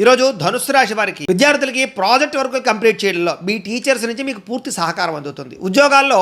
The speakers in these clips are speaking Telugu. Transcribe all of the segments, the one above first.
ఈరోజు ధనుస్సు రాశి వారికి విద్యార్థులకి ప్రాజెక్ట్ వర్క్ కంప్లీట్ చేయడంలో మీ టీచర్స్ నుంచి మీకు పూర్తి సహకారం అందుతుంది. ఉద్యోగాల్లో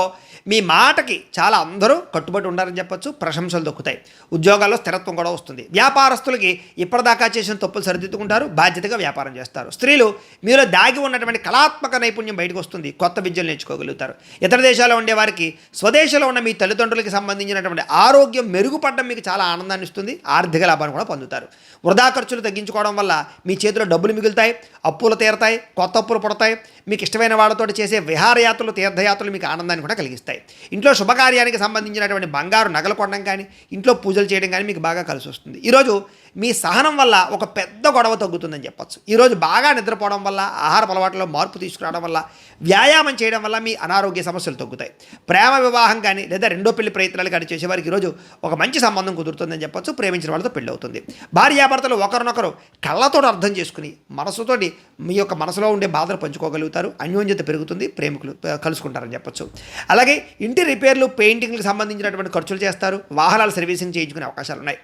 మీ మాటకి చాలా అందరూ కట్టుబడి ఉండాలని చెప్పొచ్చు. ప్రశంసలు దొక్కుతాయి. ఉద్యోగాల్లో స్థిరత్వం కూడా వస్తుంది. వ్యాపారస్తులకి ఇప్పటిదాకా చేసిన తప్పులు సరిదిద్దుకుంటారు. బాధ్యతగా వ్యాపారం చేస్తారు. స్త్రీలు మీలో దాగి ఉన్నటువంటి కళాత్మక నైపుణ్యం బయటకు వస్తుంది. కొత్త విద్యలు నేర్చుకోగలుగుతారు. ఇతర దేశాల్లో ఉండే వారికి స్వదేశంలో ఉన్న మీ తల్లిదండ్రులకి సంబంధించినటువంటి ఆరోగ్యం మెరుగుపడడం మీకు చాలా ఆనందాన్ని ఇస్తుంది. ఆర్థిక లాభాన్ని కూడా పొందుతారు. వృధా ఖర్చులు తగ్గించుకోవడం వల్ల మీ చేతిలో డబ్బులు మిగులుతాయి. అప్పులు తీరతాయి. కొత్త అప్పులు పుడతాయి. మీకు ఇష్టమైన వాళ్ళతో చేసే విహారయాత్రలు, తీర్థయాత్రలు మీకు ఆనందాన్ని కూడా కలిగిస్తాయి. ఇంట్లో శుభకార్యానికి సంబంధించినటువంటి బంగారు నగలు కొనడం కానీ, ఇంట్లో పూజలు చేయడం కానీ మీకు బాగా కలిసి వస్తుంది. ఈరోజు మీ సహనం వల్ల ఒక పెద్ద గొడవ తగ్గుతుందని చెప్పచ్చు. ఈరోజు బాగా నిద్రపోవడం వల్ల, ఆహార అలవాట్లలో మార్పు తీసుకురావడం వల్ల, వ్యాయామం చేయడం వల్ల మీ అనారోగ్య సమస్యలు తగ్గుతాయి. ప్రేమ వివాహం కానీ లేదా రెండో పెళ్లి ప్రయత్నాలు కానీ చేసేవారికి ఈరోజు ఒక మంచి సంబంధం కుదురుతుందని చెప్పచ్చు. ప్రేమించిన వాళ్ళతో పెళ్ళి అవుతుంది. భార్యాభర్తలు ఒకరినొకరు కళ్ళతో అర్థం చేసుకుని మనసుతోటి మీ యొక్క మనసులో ఉండే బాధలు పంచుకోగలుగుతారు. అన్యోన్యత పెరుగుతుంది. ప్రేమికులు కలుసుకుంటారని చెప్పచ్చు. అలాగే ఇంటి రిపేర్లు, పెయింటింగ్లకు సంబంధించినటువంటి ఖర్చులు చేస్తారు. వాహనాలు సర్వీసింగ్ చేయించుకునే అవకాశాలు ఉన్నాయి.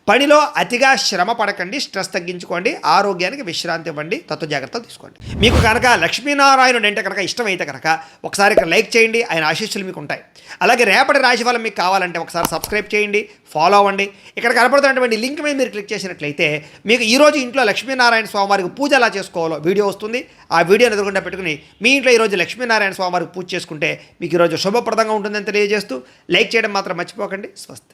పనిలో అతిగా శ్రమ పడకండి. స్ట్రెస్ తగ్గించుకోండి. ఆరోగ్యానికి విశ్రాంతి ఇవ్వండి. తత్వ జాగ్రత్తలు తీసుకోండి. మీకు కనుక లక్ష్మీనారాయణుడు అంటే కనుక ఇష్టమైతే కనుక ఒకసారి ఇక్కడ లైక్ చేయండి. ఆయన ఆశీస్సులు మీకు ఉంటాయి. అలాగే రేపటి రాశి ఫలం మీకు కావాలంటే ఒకసారి సబ్స్క్రైబ్ చేయండి, ఫాలో అవ్వండి. ఇక్కడ కనపడుతున్నటువంటి లింక్ మీద మీరు క్లిక్ చేసినట్లయితే మీకు ఈరోజు ఇంట్లో లక్ష్మీనారాయణ స్వామివారికి పూజ ఎలా చేసుకోవాలో వీడియో వస్తుంది. ఆ వీడియోని ఎదురుకుండా పెట్టుకుని మీ ఇంట్లో ఈరోజు లక్ష్మీనారాయణ స్వామివారికి పూజ చేసుకుంటే మీకు ఈరోజు శుభప్రదంగా ఉంటుందని తెలియజేస్తూ లైక్ చేయడం మాత్రం మర్చిపోకండి. స్వస్తి.